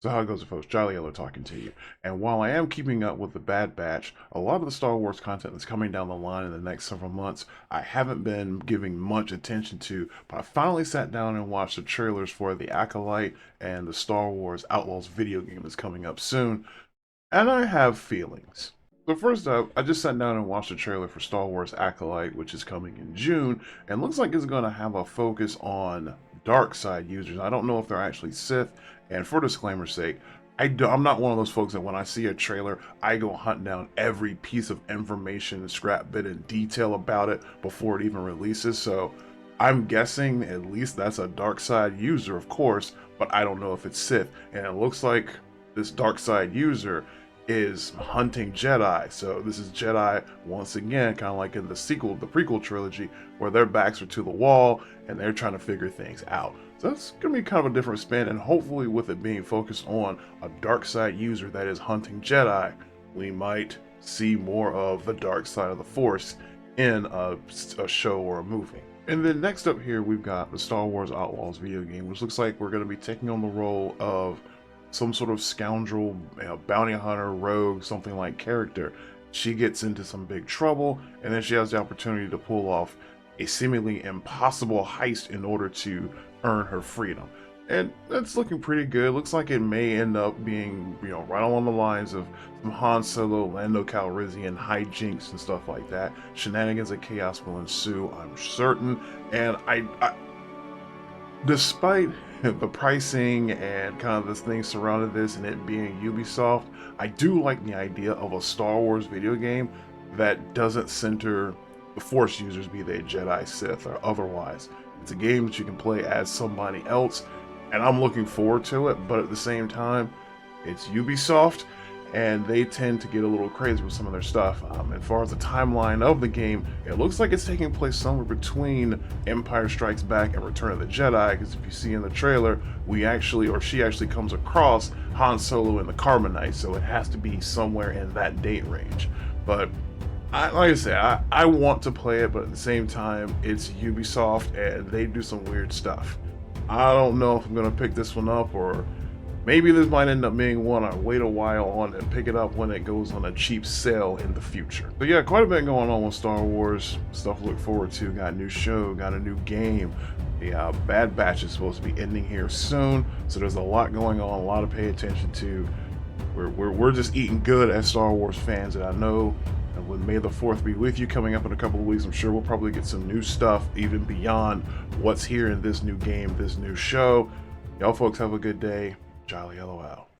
So how it goes, folks? Jolly Yellow talking to you. And while I am keeping up with the Bad Batch, a lot of the Star Wars content that's coming down the line in the next several months, I haven't been giving much attention to, but I finally sat down and watched the trailers for the Acolyte and the Star Wars Outlaws video game that's coming up soon, and I have feelings. So first up, I just sat down and watched the trailer for Star Wars Acolyte, which is coming in June, and looks like it's going to have a focus on dark side users. I don't know if they're actually Sith, and for disclaimer's sake, I'm not one of those folks that when I see a trailer, I go hunt down every piece of information, scrap bit, and detail about it before it even releases. So I'm guessing at least that's a dark side user, of course, but I don't know if it's Sith. And it looks like this dark side user is hunting Jedi. So this is Jedi once again, kind of like in the prequel trilogy, where their backs are to the wall and they're trying to figure things out. So that's gonna be kind of a different spin, and hopefully with it being focused on a dark side user that is hunting Jedi, we might see more of the dark side of the Force in a show or a movie. And then next up here, we've got the Star Wars Outlaws video game, which looks like we're going to be taking on the role of some sort of scoundrel, bounty hunter, rogue, something like character. She gets into some big trouble, and then she has the opportunity to pull off a seemingly impossible heist in order to earn her freedom. And that's looking pretty good. Looks like it may end up being, right along the lines of some Han Solo, Lando Calrissian hijinks and stuff like that. Shenanigans and chaos will ensue, I'm certain. And despite the pricing and kind of this thing surrounding this and it being Ubisoft, I do like the idea of a Star Wars video game that doesn't center the Force users, be they Jedi, Sith, or otherwise. It's a game that you can play as somebody else, and I'm looking forward to it, but at the same time, it's Ubisoft, and they tend to get a little crazy with some of their stuff. As far as the timeline of the game, it looks like it's taking place somewhere between Empire Strikes Back and Return of the Jedi, because if you see in the trailer, she actually comes across Han Solo in the Carbonite, so it has to be somewhere in that date range. But like I said, I want to play it, but at the same time, it's Ubisoft, and they do some weird stuff. I don't know if I'm going to pick this one up, or maybe this might end up being one I wait a while on and pick it up when it goes on a cheap sale in the future. But yeah, quite a bit going on with Star Wars. Stuff to look forward to. Got a new show, got a new game. The Bad Batch is supposed to be ending here soon, so there's a lot going on, a lot to pay attention to. We're just eating good as Star Wars fans, and I know with May the 4th be with you coming up in a couple of weeks, I'm sure we'll probably get some new stuff even beyond what's here in this new game, this new show. Y'all folks have a good day. Jolly Yellow out.